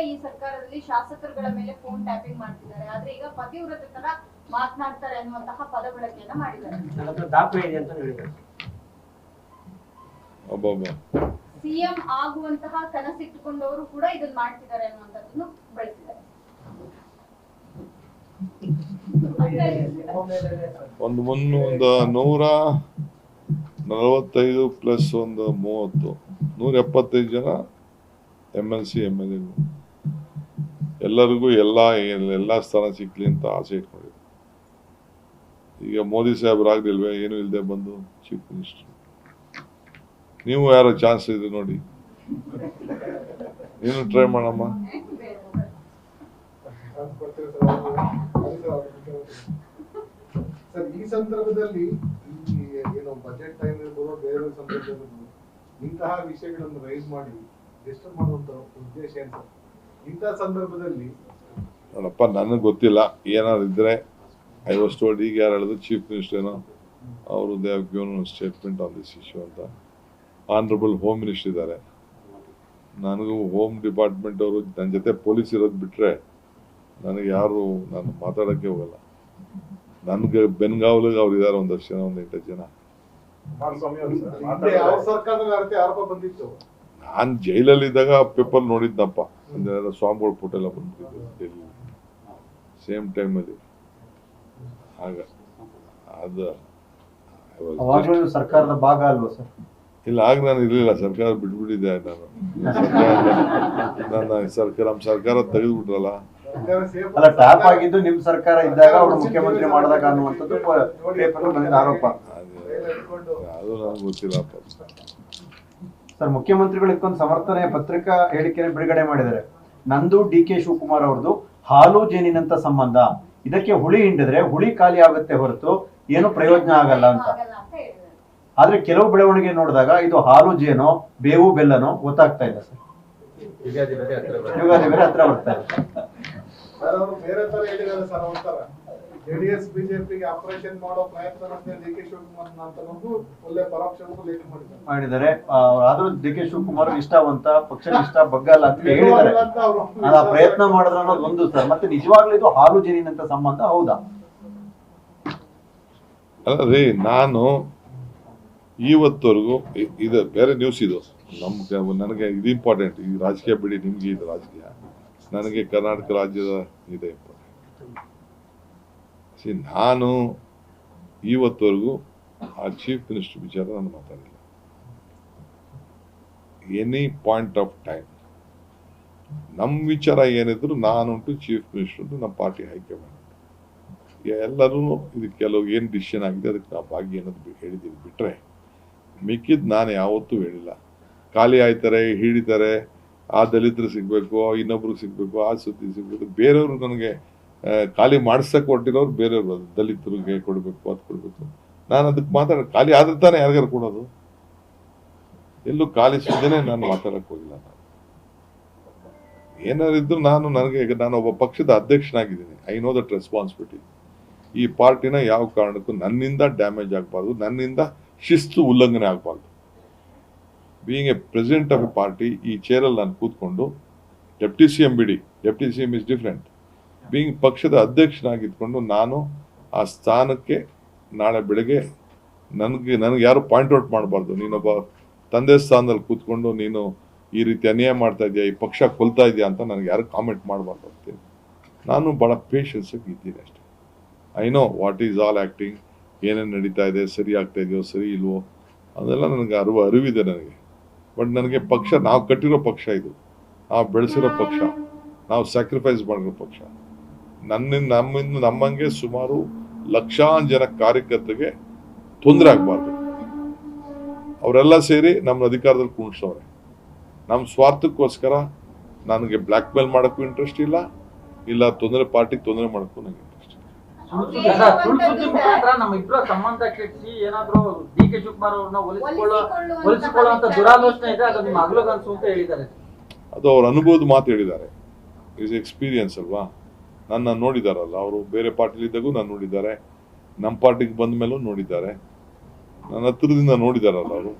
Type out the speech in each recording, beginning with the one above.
ಈ ಸರ್ಕಾರದಲ್ಲಿ ಶಾಸಕರುಗಳ ಮೇಲೆ ಫೋನ್ ಟ್ಯಾಪಿಂಗ್ ಮಾಡ್ತಿದ್ದಾರೆ, ಆದ್ರೆ ಈಗ ಪತಿವ್ರತೆ ತರ ಮಾತನಾಡ್ತಾರೆ ಅನ್ನುವಂತಹ ಪದ ಬಳಕೆಯನ್ನ ಮಾಡಿದ್ದಾರೆ. ದಾಖಲೆ ಇದೆ ಅಂತ ಹೇಳಿದ್ದಾರೆ. ಸಿಎಂ ಆಗುವಂತಹ ಕನಸಿಟ್ಟುಕೊಂಡವರು ಕೂಡ ಇದನ್ನ ಮಾಡ್ತಿದ್ದಾರೆ ಅನ್ನುವಂಥದ್ದನ್ನು ಬಳಸಿದ್ದಾರೆ. ಒಂದು 145 ಪ್ಲಸ್ ಒಂದು 30 175 ಜನ MLC MLA ಎಲ್ಲರಿಗೂ ಎಲ್ಲಾ ಸ್ಥಾನ ಸಿಕ್ಲಿ ಅಂತ ಆಸೆ ಇಟ್ಕೊಂಡಿದ್ರು. ಈಗ ಮೋದಿ ಸಾಹೇಬ್ರಾಗ್ಲಿಲ್ವೇ, ಏನು ಇಲ್ಲದೆ ಬಂದು ಚೀಫ್ ಮಿನಿಸ್ಟರ್. ನೀವು ಯಾರೋ ಚಾನ್ಸ್ ಇದೆ ನೋಡಿ, ನೀನು ಟ್ರೈ ಮಾಡಮ್ಮ. ಸರ್, ಈ ಸಂದರ್ಭದಲ್ಲಿ ಏನು ಬಜೆಟ್ ಟೈಮ್ ಇರ್ಬೋದು, ಬೇರೆ ಸಂದರ್ಭದಲ್ಲಿ ಇಂತಹ ವಿಷಯಗಳನ್ನು ರೈಸ್ ಮಾಡಿ ಡಿಸ್ಟರ್ಬ್ ಮಾಡುವಂತ ಉದ್ದೇಶ ಏನು ಸರ್? ಇಂತಹ ಸಂದರ್ಭದಲ್ಲಿ ನೋಡಪ್ಪ, ನನಗೆ ಗೊತ್ತಿಲ್ಲ, ಏನಾದ್ರು ಇದ್ರೆ ಐ ವಾಸ್ ಟೋಲ್ಡ್. ಈಗ ಯಾರು ಹೇಳಿದ್ರು ಚೀಫ್ ಮಿನಿಸ್ಟರ್ ಏನೋ ಅವರು they have given statement on this issue ಅಂತ. ಆನರಬಲ್ ಹೋಮ್ ಮಿನಿಸ್ಟರ್ ಇದ್ದಾರೆ. ನನಗೂ ಹೋಮ್ ಡಿಪಾರ್ಟ್ಮೆಂಟ್ ಅವರು ನನ್ನ ಜೊತೆ ಪೊಲೀಸ್ ಇರೋದು ಬಿಟ್ರೆ ನನಗೆ ಯಾರು ನಾನು ಮಾತಾಡೋಕ್ಕೆ ಹೋಗಲ್ಲ. ನನಗೆ ಬೆನ್ಗಾವಲಿಗೆ ಅವ್ರು ಇದ್ದಾರೆ ಒಂದಷ್ಟು ಜನ, 8 ಜನ. ಯಾವ ಸರ್ಕಾರದ ಆರೋಪ ಬಂದಿತ್ತು? ನಾನು ಜೈಲಲ್ಲಿ ಇದ್ದಾಗ ಪೇಪರ್ ನೋಡಿದ್ನಪ್ಪ, ಸ್ವಾಮಿಗಳು ಫೋಟೋ ಎಲ್ಲ ಬಂದ್ಬಿಟ್ಟಿದ್ದು ಡೆಲ್ಲಿ ಸೇಮ್ ಟೈಮಲ್ಲಿ. ಆಗ ಅದು ಸರ್ಕಾರದ ಭಾಗ ಅಲ್ವಾ ಸರ್? ಇಲ್ಲ, ಆಗ ನಾನು ಇರಲಿಲ್ಲ, ಸರ್ಕಾರ ಬಿಟ್ಬಿಟ್ಟಿದ್ದೆ ನಾನು. ನಮ್ಮ ಸರ್ಕಾರ ತೆಗೆದುಬಿಟ್ರಲ್ಲ. ಅಲ್ಲ, ಟ್ಯಾಪ್ ಆಗಿದ್ದು ನಿಮ್ ಸರ್ಕಾರ ಇದ್ದಾಗ ಅವರು ಮುಖ್ಯಮಂತ್ರಿ ಮಾಡಿದಾಗ ಅನ್ನುವಂಥದ್ದು ಆರೋಪ. ಅದು ನನಗೆ ಗೊತ್ತಿಲ್ಲಪ್ಪ. ಸರ್, ಮುಖ್ಯಮಂತ್ರಿಗಳು ಇದಕ್ಕೊಂದು ಸಮರ್ಥನೆ ಪತ್ರಿಕಾ ಹೇಳಿಕೆಯನ್ನು ಬಿಡುಗಡೆ ಮಾಡಿದ್ದಾರೆ. ನಂದು DK ಶಿವಕುಮಾರ್ ಅವ್ರದ್ದು ಹಾಲು ಜೇನಿನಂತ ಸಂಬಂಧ, ಇದಕ್ಕೆ ಹುಳಿ ಹಿಂಡಿದ್ರೆ ಹುಳಿ ಖಾಲಿ ಆಗುತ್ತೆ ಹೊರತು ಏನು ಪ್ರಯೋಜನ ಆಗಲ್ಲ ಅಂತ. ಆದ್ರೆ ಕೆಲವು ಬೆಳವಣಿಗೆ ನೋಡಿದಾಗ ಇದು ಹಾಲು ಜೇನೋ ಬೇವು ಬೆಲ್ಲನೋ ಗೊತ್ತಾಗ್ತಾ ಇಲ್ಲ ಸರ್. ಯುಗಾದಿ ಬೇರೆ ಹತ್ರ ಬರ್ತಾ ಇದೆ. ಬೇರೆ ತರ ಹೇಳಿದ್ದಾರೆ ಸರ್. ಒಂಥರ JDS ಬಿಜೆಪಿಗೆ ಆಪರೇಷನ್ ಮಾಡೋ ಪ್ರಯತ್ನ DK ಶಿವಕುಮಾರ್ ಅಂತ ಒಳ್ಳೆ ಪರೋಕ್ಷ ಮಾಡಿದ್ದಾರೆ. ಆದ್ರೂ DK ಶಿವಕುಮಾರ್ ನಿಷ್ಠಾವಂತ, ಪಕ್ಷ ನಿಷ್ಠ, ಬಗ್ಗಲ್ಲ ಅಂತ ಹೇಳಿದ್ದಾರೆ. ಆ ಪ್ರಯತ್ನ ಮಾಡಿದ್ರೆ ಅನ್ನೋದು ಒಂದು ಸರ್. ಮತ್ತೆ ನಿಜವಾಗ್ಲೂ ಇದು ಹಾಲು ಜೇನಿನಂತ ಸಂಬಂಧ ಹೌದಾ? ಅಲ್ಲ ರೀ, ನಾನು ಇವತ್ತವರೆಗೂ ಇದು ಬೇರೆ ನ್ಯೂಸ್ ಇದು. ನನಗೆ ಇದು ಇಂಪಾರ್ಟೆಂಟ್. ಈ ರಾಜಕೀಯ ಬಿಡಿ, ನಿಮ್ಗೆ ಇದು ರಾಜಕೀಯ, ನನಗೆ ಕರ್ನಾಟಕ ರಾಜ್ಯದ ಇದೆ ಇಂಪಾರ್ಟೆಂಟ್. ನಾನು ಇವತ್ತವರೆಗೂ ಆ ಚೀಫ್ ಮಿನಿಸ್ಟರ್ ವಿಚಾರ ನಾನು ಮಾತಾಡಿಲ್ಲ. ಎನಿ ಪಾಯಿಂಟ್ ಆಫ್ ಟೈಮ್ ನಮ್ಮ ವಿಚಾರ ಏನಿದ್ರು ನಾನುಂಟು, ಚೀಫ್ ಮಿನಿಸ್ಟರ್ ಉಂಟು, ನಮ್ಮ ಪಾರ್ಟಿ ಹೈಕಮಾಂಡ್ ಎಲ್ಲರೂ ಇದು ಕೆಲವು ಏನು ಡಿಸಿಷನ್ ಆಗಿದೆ ಅದಕ್ಕೆ ನಾವು ಭಾಗಿ ಅನ್ನೋದು ಹೇಳಿದ್ದೀವಿ. ಬಿಟ್ಟರೆ ಮಿಕ್ಕಿದ್ದು ನಾನು ಯಾವತ್ತೂ ಹೇಳಿಲ್ಲ. ಖಾಲಿ ಆಯ್ತಾರೆ, ಹಿಡಿತಾರೆ, ಆ ದಲಿತರು ಸಿಗಬೇಕು, ಇನ್ನೊಬ್ರಿಗೆ ಸಿಗಬೇಕು, ಆ ಸುದ್ದಿ ಸಿಗಬೇಕು. ಬೇರೆಯವರು ನನಗೆ ಖಾಲಿ ಮಾಡಿಸಕ್ಕೆ ಕೊಟ್ಟಿರೋರು ಬೇರೆಯವರು, ಅದು ದಲಿತರಿಗೆ ಕೊಡಬೇಕು, ಅದು ಕೊಡಬೇಕು. ನಾನು ಅದಕ್ಕೆ ಖಾಲಿ ಆದ್ರೆ ತಾನೇ ಯಾರಿಗಾರು ಕೊಡೋದು. ಎಲ್ಲೂ ಖಾಲಿ ಸುದ್ದಿನೇ ನಾನು ಮಾತಾಡಕ್ಕೆ ಹೋಗಿಲ್ಲ. ನಾನು ಏನಾರಿದ್ರು ನಾನು ಒಬ್ಬ ಪಕ್ಷದ ಅಧ್ಯಕ್ಷನಾಗಿದ್ದೀನಿ. I know that responsibility. ಈ ಪಾರ್ಟಿನ ಯಾವ ಕಾರಣಕ್ಕೂ ನನ್ನಿಂದ ಡ್ಯಾಮೇಜ್ ಆಗಬಾರ್ದು, ನನ್ನಿಂದ ಶಿಸ್ತು ಉಲ್ಲಂಘನೆ ಆಗಬಾರ್ದು. Being A president of A party, ಈ ಚೇರಲ್ಲಿ ನಾನು ಕೂತ್ಕೊಂಡು, ಡೆಪ್ಟಿ CM ಬಿಡಿ, deputy CM is different. Being ಪಕ್ಷದ ಅಧ್ಯಕ್ಷನಾಗಿದ್ಕೊಂಡು ನಾನು ಆ ಸ್ಥಾನಕ್ಕೆ ನಾಳೆ ಬೆಳಗ್ಗೆ ನನಗೆ ಯಾರು ಪಾಯಿಂಟ್ ಔಟ್ ಮಾಡಬಾರ್ದು. ನೀನೊಬ್ಬ ತಂದೆ ಸ್ಥಾನದಲ್ಲಿ ಕೂತ್ಕೊಂಡು ನೀನು ಈ ರೀತಿ ಅನ್ಯಾಯ ಮಾಡ್ತಾ ಇದೆಯಾ, ಈ ಪಕ್ಷ ಕೊಲ್ತಾ ಇದೆಯಾ ಅಂತ ನನಗೆ ಯಾರು ಕಾಮೆಂಟ್ ಮಾಡಬಾರ್ದು ಅಂತೀನಿ. ನಾನು ಭಾಳ ಪೇಷನ್ಸಾಗಿ ಇದ್ದೀನಿ ಅಷ್ಟೇ. I know what is all acting, ಏನೇನು ನಡೀತಾ ಇದೆ, ಸರಿ ಆಗ್ತಾ ಇದೆಯೋ ಸರಿ ಇಲ್ವೋ ಅದೆಲ್ಲ ನನಗೆ ಅರಿವಿದೆ ನನಗೆ. ಬಟ್ ನನಗೆ ಪಕ್ಷ, ನಾವು ಕಟ್ಟಿರೋ ಪಕ್ಷ ಇದು, ನಾವು ಬೆಳೆಸಿರೋ ಪಕ್ಷ, ನಾವು ಸ್ಯಾಕ್ರಿಫೈಸ್ ಮಾಡಿರೋ ಪಕ್ಷ. ನಮ್ಮಂಗೆ ಸುಮಾರು ಲಕ್ಷಾಂತರ ಜನ ಕಾರ್ಯಕರ್ತರಿಗೆ ತೊಂದರೆ ಆಗಬಾರ್ದು. ಅವರೆಲ್ಲ ಸೇರಿ ನಮ್ಮ ಅಧಿಕಾರದಲ್ಲಿ ಕುಣಿಸೋರೆ. ನಮ್ಮ ಸ್ವಾರ್ಥಕ್ಕೋಸ್ಕರ ನನಗೆ ಬ್ಲ್ಯಾಕ್ ಮೇಲ್ ಮಾಡೋಕ್ಕೂ ಇಂಟ್ರೆಸ್ಟ್ ಇಲ್ಲ, ಪಾರ್ಟಿಗೆ ತೊಂದರೆ ಮಾಡೋಕ್ಕೂ ನನಗೆ ಇಂಟ್ರೆಸ್ಟ್ ಇಲ್ಲ. ನಮ್ಮ ಇಬ್ಬರ ಸಂಬಂಧ ಕೆಡಿಸಿ ಏನಾದ್ರು DK ಶಿವಕುಮಾರ್ ಅವ್ರನ್ನ ಹೋಲಿಸಿಕೊಳ್ಳುವಂತ ದುರಾಲೋಚನೆ ಇದೆ, ಅದು ನಿಮ್ಮ ಅಗಲಗನಸು ಅಂತ ಹೇಳಿದ್ದಾರೆ. ಅದು ಅವ್ರ ಅನುಭವದ ಮಾತು ಹೇಳಿದ್ದಾರೆ. ಇಸ್ ಎಕ್ಸ್ಪೀರಿಯನ್ಸ್ ಅಲ್ವಾ. ನನ್ನ ನೋಡಿದಾರಲ್ಲ ಅವರು, ಬೇರೆ ಪಾರ್ಟಿಲಿದ್ದಾಗೂ ನಾನು ನೋಡಿದ್ದಾರೆ, ನಮ್ಮ ಪಾರ್ಟಿಗೆ ಬಂದ ಮೇಲೂ ನೋಡಿದ್ದಾರೆ, ನನ್ನ ಹತ್ರದಿಂದ ನೋಡಿದಾರಲ್ಲ ಅವರು.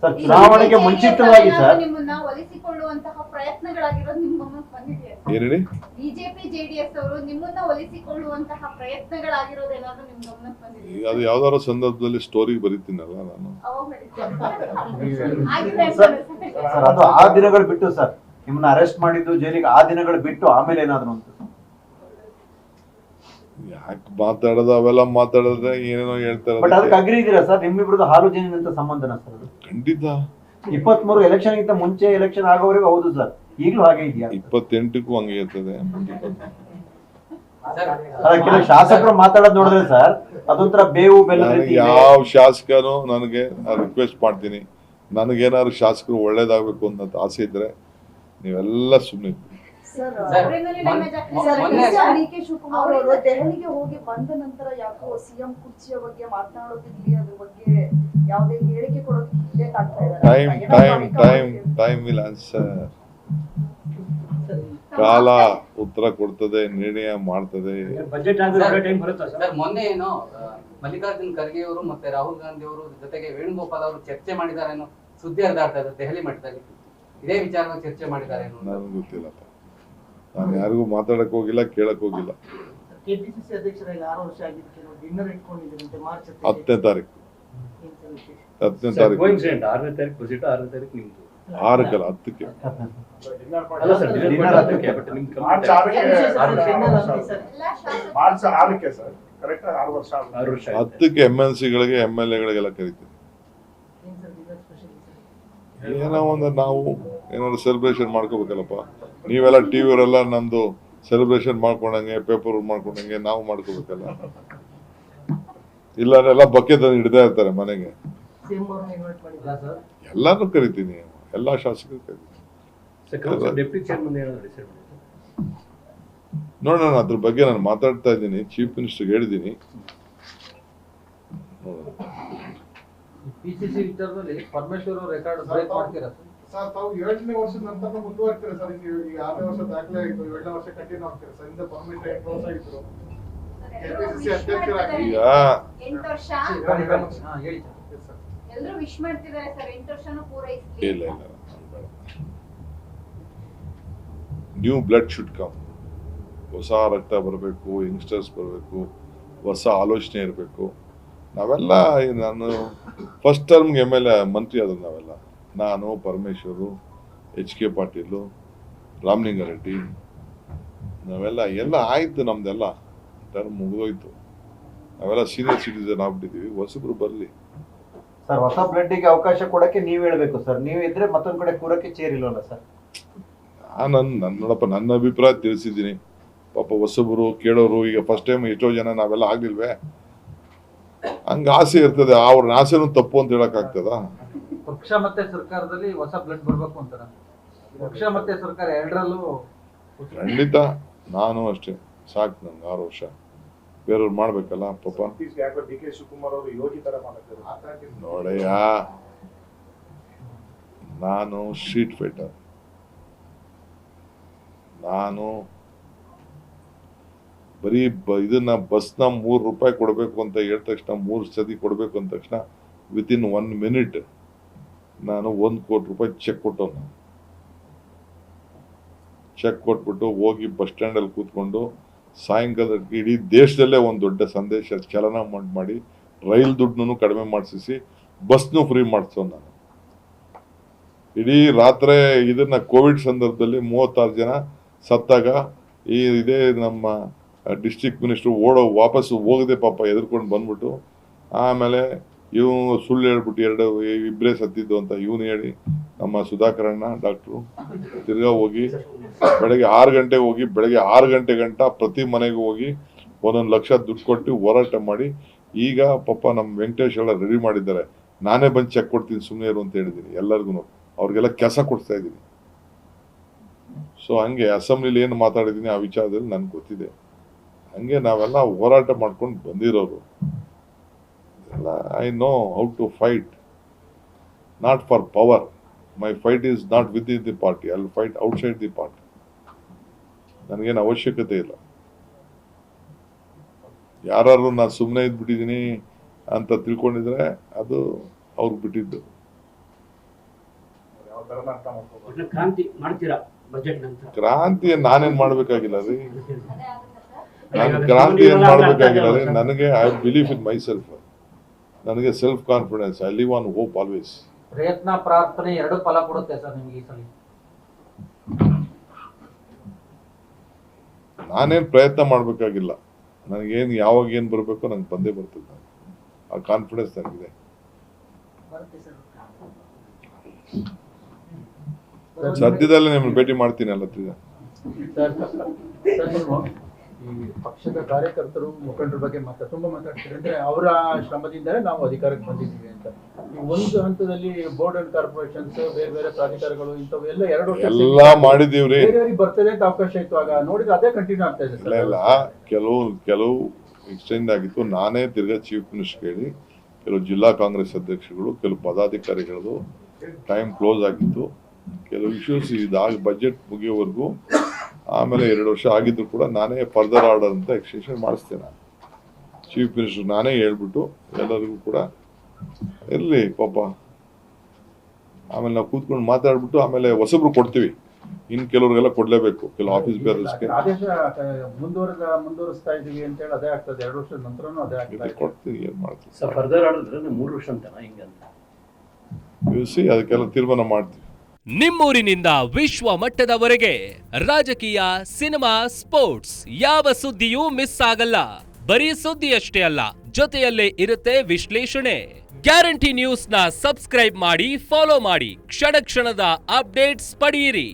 ಸರ್ ಚುನಾವಣೆಗೆ ಮುಂಚಿತವಾಗಿ ಸರ್ ನಿಮ್ಮನ್ನ ಒಲಿಸಿಕೊಳ್ಳುವಂತಹ ಪ್ರಯತ್ನಗಳಾಗಿರೋದು ನಿಮ್ಮ ಗಮನಕ್ಕೆ ಬಂದಿದೆಯಾ? ಏನ್ ಹೇಳಿ? ಬಿಜೆಪಿ ಜೆಡಿಎಸ್ ಅವರು ನಿಮ್ಮನ್ನ ಒಲಿಸಿಕೊಳ್ಳುವಂತಹ ಪ್ರಯತ್ನಗಳಾಗಿರೋದು ಏನಾದ್ರು ನಿಮ್ ಗಮನಕ್ಕೆ ಬಂದಿದೆಯಾ? ಅದು ಯಾವ್ದಾರ ಸಂದರ್ಭದಲ್ಲಿ ಸ್ಟೋರಿ ಬರೀತೀನಲ್ಲ ನಾನು. ಅವಾಗ ನಡೀತದೆ. ಆಗಿದೆ ಸರ್ ಅನ್ಸುತ್ತೆ. ಸರ್ ಅದು ಆ ದಿನಗಳು ಬಿಟ್ಟು ಸರ್ ನಿಮ್ಮನ್ನ ಅರೆಸ್ಟ್ ಮಾಡಿದ್ದು ಜೈಲಿಗೆ ಆ ದಿನಗಳು ಬಿಟ್ಟು ಆಮೇಲೆ ಏನಾದ್ರು ಅಂತ ಯಾಕೆ ಮಾತಾಡೋದು ಅವೆಲ್ಲ ಮಾತಾಡಿದ್ರೆ ಏನೇನೋ ಬಟ್ ಹೇಳ್ತಾರೆ. ಅದಕ್ಕೆ ಅಗ್ರಿ ಇದೀರಾ ಸರ್ ನಿಮ್ಮಿಬ್ರದ್ದು ಹಾಲು ಜೇನಿನಂತ ಸಂಬಂಧನ ಸರ್ ಅದು? ಖಂಡಿತ 23 ಎಲೆಕ್ಷನ್ ಗಿಂತ ಮುಂಚೆ ಎಲೆಕ್ಷನ್ ಆಗೋವರೆಗೂ ಹೌದು ಸರ್, ಈಗಲೂ ಹಾಗೆ ಇದೆಯಾ? 28ಕ್ಕೂ ಹಂಗೆ ಇರ್ತದೆ. ಕೆಲವು ಶಾಸಕರು ಮಾತಾಡೋದು ನೋಡಿದ್ರೆ ಸರ್ ಅದೊಂಥರ ಬೇವು ಬೆಲ್ಲ ನನಗೆ ಯಾವ ಶಾಸಕನು ನನಗೆ ರಿಕ್ವೆಸ್ಟ್ ಮಾಡ್ತೀನಿ, ನನಗೇನಾದ್ರು ಶಾಸಕರು ಒಳ್ಳೇದಾಗಬೇಕು ಅಂತ ಆಸೆ ಇದ್ರೆ ನೀವೆಲ್ಲ ಸುಮ್ಮನೆ ಅವರಿಂದಲೇ ಡ್ಯಾಮೇಜ್ ಆಗ್ತಿದೆ. ಡಿ.ಕೆ. ಶಿವಕುಮಾರ್ ಅವರು ದೆಹಲಿಗೆ ಹೋಗಿ ಬಂದ ನಂತರ ಯಾಕೋ ಸಿಎಂ ಕುರ್ಚಿಯ ಬಗ್ಗೆ ಮಾತನಾಡೋದಿರ್ಲಿ, ಅದ್ರ ಬಗ್ಗೆ ಯಾವುದೇ ಹೇಳಿಕೆ ಕೊಡೋದಕ್ಕೆ ಹಿಂದೆ ತಾಗ್ತಾ ಇದ್ದಾರೆ. Time will answer. ಕಾಲ ಉತ್ತರ ಕೊಡ್ತದೆ, ನಿರ್ಣಯ ಮಾಡ್ತದೆ. ಬಜೆಟ್ ಟೈಮ್ ಬರುತ್ತಾ ಸರ್? ಮೊನ್ನೆ ಏನೋ ಮಲ್ಲಿಕಾರ್ಜುನ್ ಖರ್ಗೆ ಅವರು ಮತ್ತೆ ರಾಹುಲ್ ಗಾಂಧಿ ಅವರು ಜೊತೆಗೆ ವೇಣುಗೋಪಾಲ್ ಅವರು ಚರ್ಚೆ ಮಾಡಿದ್ದಾರೆ ಅನ್ನೋ ಸುದ್ದಿ ಹರಿದಾಡ್ತಾ ಇದೆ ದೆಹಲಿ ಮಟ್ಟದಲ್ಲಿ. ಇದೇ ವಿಚಾರವಾಗಿ ಚರ್ಚೆ ಮಾಡಿದ್ದಾರೆ ನನಗೆ ಗೊತ್ತಿಲ್ಲಪ್ಪ, ನಾನು ಯಾರಿಗೂ ಮಾತಾಡಕ್ ಹೋಗಿಲ್ಲ, ಕೇಳಕ್ ಹೋಗಿಲ್ಲ. ಕೆಪಿಸಿಸಿ ಅಧ್ಯಕ್ಷರಾಗಿ 6 ವರ್ಷ ಆಗಿದ್ದಕ್ಕೆ ಡಿನ್ನರ್ ಇಟ್ಕೊಂಡಿದ್ದೀರಂತೆ ಮಾರ್ಚ್ 10ನೇ ತಾರೀಕು 10ನೇ ತಾರೀಕು 6ನೇ ತಾರೀಕು ಬಜೆಟ್, 6ನೇ ತಾರೀಕು ನಿಮ್ದು 6ಕ್ಕಲ್ಲ 10ಕ್ಕೆ. ಅಲ್ಲ ಸರ್ ಡಿನ್ನರ್ 10ಕ್ಕೆ, ಬಟ್ ನಿಮ್ ಮಾರ್ಚ್ 6ಕ್ಕೆ ಎಲ್ಲ ಶಾಸಕರು ಮಾರ್ಚ್ 6ಕ್ಕೆ ಸರ್ ಕರೆಕ್ಟ್ 6 ವರ್ಷ 6 ವರ್ಷ 10ಕ್ಕೆ MNCಗಳಿಗೆ MLAಗಳಿಗೆಲ್ಲ ಕರಿತೀವಿ. ಏನೋ ಒಂದು ನಾವು ಏನಾದ್ರು ಸೆಲೆಬ್ರೇಷನ್ ಮಾಡ್ಕೋಬೇಕಲ್ಲಪ್ಪ. ನೀವೆಲ್ಲ ಟಿವಿಯವರೆಲ್ಲ ನಮ್ದು ಸೆಲೆಬ್ರೇಷನ್ ಮಾಡ್ಕೊಂಡಂಗೆ ಪೇಪರ್ ಮಾಡ್ಕೊಂಡಂಗೆ ನಾವು ಮಾಡ್ಕೋಬೇಕಲ್ಲ. ಇಲ್ಲ ಬಕ್ಕೆ ತಂದು ಹಿಡ್ತಾ ಇರ್ತಾರೆ ಮನೆಗೆ. ಎಲ್ಲಾನು ಕರಿತೀನಿ, ಎಲ್ಲಾ ಶಾಸಕರು ಕರಿತೀನಿ. ಡೆಪ್ಯೂಟಿ ಚೇರ್ಮನ್ ಏನಾದ್ರು ಡಿಸೈಡ್ ಮಾಡಿದ್ರು ನೋಡೋಣ, ಅದ್ರ ಬಗ್ಗೆ ನಾನು ಮಾತಾಡ್ತಾ ಇದ್ದೀನಿ, ಚೀಫ್ ಮಿನಿಸ್ಟರ್ಗೆ ಹೇಳಿದ್ದೀನಿ. ಪಿಸಿಸಿ ವಿಚಾರದಲ್ಲಿ ಪರಮೇಶ್ವರ್ ರೆಕಾರ್ಡ್ ಬ್ರೇಕ್ ಮಾಡ್ತೀರಾ ಸರ್? ಸರ್ ತಾವು 7ನೇ ವರ್ಷದ ನಂತರ ಮುಂದುವರ್ತೀರಾ ಸರ್? ಈಗ 6ನೇ ವರ್ಷ ದಾಖಲೆ ಆಯ್ತು, 7ನೇ ವರ್ಷ ಕಂಟಿನ್ಯೂ ಆಗ್ತೀರಾ ಸರ್? ಇಂದ ಪರ್ಮಿಟ್ ಕ್ಲೋಸ್ ಆಯ್ತು. ಕೆಪಿಸಿಸಿ ಅಧ್ಯಕ್ಷರಾಗಿ ಈಗ 8 ವರ್ಷ ಹೇಳಿ ಸರ್ ಎಲ್ಲರೂ ವಿಶ್ ಮಾಡ್ತಿದ್ದಾರೆ ಸರ್, 8 ವರ್ಷನೂ ಪೂರೈಸಲಿ. ಇಲ್ಲ ನ್ಯೂ ಬ್ಲಡ್ ಶುಡ್ ಕಮ್. ಹೊಸ ರಕ್ತ ಬರಬೇಕು, ಯಂಗ್ಸ್ಟರ್ಸ್ ಬರಬೇಕು, ಹೊಸ ಆಲೋಚನೆ ಇರಬೇಕು. ನಾವೆಲ್ಲ ನಾನು ಫಸ್ಟ್ ಟರ್ಮ್ಗೆ MLA ಮಂತ್ರಿ ಆದ್ರು ನಾವೆಲ್ಲ, ನಾನು, ಪರಮೇಶ್ವರು, HK ಪಾಟೀಲು, ರಾಮಲಿಂಗಾರೆಡ್ಡಿ, ನಾವೆಲ್ಲ ಎಲ್ಲ ಆಯ್ತು, ನಮ್ದೆಲ್ಲ ಟರ್ಮ್ ಮುಗಿದೋಯ್ತು. ನಾವೆಲ್ಲ ಸೀನಿಯರ್ ಸಿಟಿಸನ್ ಆಗ್ಬಿಟ್ಟಿದೀವಿ. ಹೊಸಬ್ರು ಬರಲಿ ಸರ್. ಹೊಸ ಬ್ಲಡ್ಡಿಗೆ ಅವಕಾಶ ಕೊಡಕ್ಕೆ ನೀವ್ ಹೇಳ್ಬೇಕು ಸರ್, ನೀವ್ ಇದ್ರೆ ಮತ್ತೊಂದ್ ಕಡೆ ಕೂರಕ್ಕೆ ಚೇರ್ ಇಲ್ಲವಲ್ಲ ಸರ್? ನೋಡಪ್ಪ, ನನ್ನ ಅಭಿಪ್ರಾಯ ತಿಳಿಸಿದ್ದೀನಿ. ಪಾಪ ಹೊಸಬ್ರು ಕೇಳೋರು, ಈಗ ಫಸ್ಟ್ ಟೈಮ್ ಎಷ್ಟೋ ಜನ ನಾವೆಲ್ಲ ಆಗ್ಲಿಲ್ವೇ, ಹಂಗ ಆಸೆ ಇರ್ತದೆ. ಅವ್ರ ಆಸೆನೂ ತಪ್ಪು ಅಂತ ಹೇಳಕ್ ಆಗ್ತದ? ಪಕ್ಷ ಮತ್ತೆ ಸರ್ಕಾರದಲ್ಲಿ ಹೊಸ ಬ್ಲಡ್ ಬರ್ಬೇಕು ಅಂತಾರ. ಪಕ್ಷ ಮತ್ತೆ ಸರ್ಕಾರ ಎರಡರಲ್ಲೂ ಖಂಡಿತ. ನಾನು ಅಷ್ಟೇ, ಸಾಕು ನಂಗೆ 6 ವರ್ಷ. ಬೇರೆಯವ್ರು ಮಾಡ್ಬೇಕಲ್ಲ ಪಾಪ. ಡಿ.ಕೆ. ಶಿವಕುಮಾರ್ ಅವರು ಯೋಗಿ ತರ ಮಾಡ್ತಾರೆ ನೋಡಯ್ಯ, ನಾನು ಸ್ಟ್ರೀಟ್ ಫೈಟರ್. ನಾನು ಬರೀ ಇದನ್ನ ಬಸ್ನ 3 ರೂಪಾಯಿ ಕೊಡಬೇಕು ಅಂತ ಹೇಳಿದ ತಕ್ಷಣ, 3 ಸತಿ ಕೊಡಬೇಕು ಅಂದ ತಕ್ಷಣ ವಿತಿನ್ 1 ಮಿನಿಟ್ ನಾನು 1 ಕೋಟಿ ರೂಪಾಯಿ ಚೆಕ್ ಕೊಟ್ಟವನು. ಚೆಕ್ ಕೊಟ್ಬಿಟ್ಟು ಹೋಗಿ ಬಸ್ ಸ್ಟ್ಯಾಂಡಲ್ಲಿ ಕೂತ್ಕೊಂಡು ಸಾಯಂಕಾಲ ಇಡೀ ದೇಶದಲ್ಲೇ ಒಂದು ದೊಡ್ಡ ಸಂದೇಶ ಚಲನ ಮಾಡಿ ರೈಲ್ ದುಡ್ಡನ್ನು ಕಡಿಮೆ ಮಾಡಿಸಿ ಬಸ್ನು ಫ್ರೀ ಮಾಡಿಸೋ ನಾನು. ಇಡೀ ರಾತ್ರಿ ಇದನ್ನ ಕೋವಿಡ್ ಸಂದರ್ಭದಲ್ಲಿ 36 ಜನ ಸತ್ತಾಗ ಇದೇ ನಮ್ಮ ಡಿಸ್ಟ್ರಿಕ್ಟ್ ಮಿನಿಸ್ಟರ್ ವಾಪಸ್ ಹೋಗದೆ ಪಾಪ ಎದುರ್ಕೊಂಡು ಬಂದ್ಬಿಟ್ಟು, ಆಮೇಲೆ ಇವನು ಸುಳ್ಳು ಹೇಳ್ಬಿಟ್ಟು ಇಬ್ಬರೇ ಸತ್ತಿದ್ದು ಅಂತ ಇವನು ಹೇಳಿ, ನಮ್ಮ ಸುಧಾಕರಣ್ಣ ಡಾಕ್ಟ್ರು ತಿರ್ಗಾ ಹೋಗಿ ಬೆಳಗ್ಗೆ 6 ಗಂಟೆಗೆ ಹೋಗಿ ಬೆಳಗ್ಗೆ 6 ಗಂಟೆ ಗಂಟ ಪ್ರತಿ ಮನೆಗೆ ಹೋಗಿ 1 ಲಕ್ಷ ದುಡ್ಡು ಕೊಟ್ಟು ಹೋರಾಟ ಮಾಡಿ, ಈಗ ಪಾಪ ನಮ್ಮ ವೆಂಕಟೇಶ್ ಎಲ್ಲ ರೆಡಿ ಮಾಡಿದ್ದಾರೆ. ನಾನೇ ಬಂದು ಚೆಕ್ ಕೊಡ್ತೀನಿ, ಸುಮ್ಮನೆ ಇರು ಅಂತ ಹೇಳಿದ್ದೀನಿ ಎಲ್ಲರಿಗೂ. ಅವ್ರಿಗೆಲ್ಲ ಕೆಲಸ ಕೊಡ್ತಾ ಇದ್ದೀನಿ. ಸೊ ಹಂಗೆ ಅಸೆಂಬ್ಲಿಲಿ ಏನು ಮಾತಾಡಿದ್ದೀನಿ ಆ ವಿಚಾರದಲ್ಲಿ ನನ್ಗೆ ಗೊತ್ತಿದೆ. ಹಂಗೆ ನಾವೆಲ್ಲ ಹೋರಾಟ ಮಾಡ್ಕೊಂಡು ಬಂದಿರೋರು ಎಲ್ಲ. I know how to fight, not for power. My fight is not within the party, I will fight outside the party. ನನಗೇನು ಅವಶ್ಯಕತೆ ಇಲ್ಲ. ಯಾರು ನಾನು ಸುಮ್ಮನೆ ಇದ್ಬಿಟ್ಟಿದ್ದೀನಿ ಅಂತ ತಿಳ್ಕೊಂಡಿದ್ರೆ ಅದು ಅವ್ರಿಗೆ ಬಿಟ್ಟಿದ್ದು. ಥರನ ಅರ್ಥ ಮಾಡ್ಕೋಬಹುದು. ಒಟ್ನಲ್ಲಿ ಕ್ರಾಂತಿ ಮಾಡ್ತೀರಾ ಬಜೆಟ್ ನಂತರ? ಕ್ರಾಂತಿ ನಾನೇನ್ ಮಾಡ್ಬೇಕಾಗಿಲ್ಲ ರೀ, ಅದೇ ಆಗುತ್ತೆ ಸರ್. ನಾನು ಕ್ರಾಂತಿ ಏನ್ ಮಾಡ್ಬೇಕಾಗಿಲ್ಲ ರೀ. ನನಗೆ I believe in myself. ನನಗೆ self confidence. I live on hope always. ಪ್ರಯತ್ನ ಪ್ರಾರ್ಥನೆ ಎರಡು ಫಲ ಕೊಡುತ್ತೆ ಸರ್ ನಿಮ್ಗೆ ಈ ಸಲ. ನಾನೇನ್ ಪ್ರಯತ್ನ ಮಾಡ್ಬೇಕಾಗಿಲ್ಲ. ನನಗೇನು ಯಾವಾಗ ಏನ್ ಬರ್ಬೇಕೋ ನಂಗೆ ಬಂದೇ ಬರ್ತದೆ. ಆ ಕಾನ್ಫಿಡೆನ್ಸ್ ನನಗಿದೆ. ಸದ್ಯದಲ್ಲೇ ನಿಮ್ಮನ್ನು ಭೇಟಿ ಮಾಡ್ತೀನಿ ಅಲ್ಲ ತಿರ್ಗಾ. ಈ ಪಕ್ಷದ ಕಾರ್ಯಕರ್ತರು ಮುಖಂಡರ ಬಗ್ಗೆ ತುಂಬಾ ಮಾತಾಡ್ತಾರೆ. ಅಂದ್ರೆ ಅವರ ಶ್ರಮದಿಂದಲೇ ನಾವು ಅಧಿಕಾರಕ್ಕೆ ಬಂದಿದ್ದೀವಿ ಅಂತ. ಈ ಒಂದು ಹಂತದಲ್ಲಿ ಬೋರ್ಡ್ ಅಂಡ್ ಕಾರ್ಪೊರೇಷನ್ಸ್, ಬೇರೆ ಬೇರೆ ಪ್ರಾಧಿಕಾರಗಳು ಇಂಥವೆಲ್ಲ 2 ವರ್ಷ ಎಲ್ಲ ಮಾಡಿದೀವ್ರಿ. ಬೇರೆಯವ್ರಿಗೆ ಬರ್ತದೆ ಅಂತ ಅವಕಾಶ ಇತ್ತು. ಆಗ ನೋಡಿದ್ರೆ ಅದೇ ಕಂಟಿನ್ಯೂ ಆಗ್ತಾ ಇದೆ ಸರ್. ಇಲ್ಲ ಕೆಲವು ಎಕ್ಸ್ಟೆಂಡ್ ಆಗಿತ್ತು. ನಾನೇ ತಿರ್ಗಾ ಚೀಫ್ ಮಿನಿಸ್ಟರ್ ಹೇಳಿ ಕೆಲವು ಜಿಲ್ಲಾ ಕಾಂಗ್ರೆಸ್ ಅಧ್ಯಕ್ಷಗಳು, ಕೆಲವು ಪದಾಧಿಕಾರಿಗಳದು ಟೈಮ್ ಕ್ಲೋಸ್ ಆಗಿತ್ತು. ಕೆಲವು ಇಶ್ಯೂಸ್ ಇದಾಗ ಬಜೆಟ್ ಮುಗಿಯೋವರೆಗೂ, ಆಮೇಲೆ 2 ವರ್ಷ ಆಗಿದ್ರು ಕೂಡ ನಾನೇ ಫರ್ದರ್ ಆರ್ಡರ್ ಅಂತ ಎಕ್ಸ್ಟೆನ್ಷನ್ ಮಾಡಿಸ್ತೇನೆ. ಚೀಫ್ ಮಿನಿಸ್ಟರ್ ನಾನೇ ಹೇಳ್ಬಿಟ್ಟು ಎಲ್ಲರಿಗೂ ಕೂಡ ಇರಲಿ ಪಾಪ. ಆಮೇಲೆ ನಾವು ಕೂತ್ಕೊಂಡು ಮಾತಾಡ್ಬಿಟ್ಟು ಆಮೇಲೆ ಹೊಸಬ್ರು ಕೊಡ್ತೀವಿ. ಇನ್ನು ಕೆಲವ್ರಿಗೆಲ್ಲ ಕೊಡ್ಲೇಬೇಕು, ಕೆಲವು ಆಫೀಸ್ ಬೇರೆಸ್ಗೆ ಆದೇಶ ಮುಂದುವರಿಸ್ತಾ ಇದೀವಿ ಅಂತ ಹೇಳಿ ಅದೇ ಆಗ್ತದೆ. 2 ವರ್ಷದ ನಂತರನೂ ಅದೇ ಆಗ್ತದೆ. ಕೊಡ್ತೀವಿ, ಏನ್ ಮಾಡ್ತೀವಿ. ಸರ್ ಫರ್ದರ್ ಆಡಿದ್ರೆ 3 ವರ್ಷ ಅಂತನಾ ಹಿಂಗೆ ಅಂತ ಅದಕ್ಕೆಲ್ಲ ತೀರ್ಮಾನ ಮಾಡ್ತೀವಿ. ನಿಮ್ಮೂರಿನಿಂದ ವಿಶ್ವ ಮಟ್ಟದವರೆಗೆ ರಾಜಕೀಯ, ಸಿನಿಮಾ, ಸ್ಪೋರ್ಟ್ಸ್ ಯಾವ ಸುದ್ದಿಯೂ ಮಿಸ್ ಆಗಲ್ಲ. ಬರೀ ಸುದ್ದಿಯಷ್ಟೇ ಅಲ್ಲ, ಜೊತೆಯಲ್ಲೇ ಇರುತ್ತೆ ವಿಶ್ಲೇಷಣೆ. ಗ್ಯಾರಂಟಿ ನ್ಯೂಸ್ನ ಸಬ್ಸ್ಕ್ರೈಬ್ ಮಾಡಿ, ಫಾಲೋ ಮಾಡಿ, ಕ್ಷಣ ಕ್ಷಣದ ಅಪ್ಡೇಟ್ಸ್ ಪಡೆಯಿರಿ.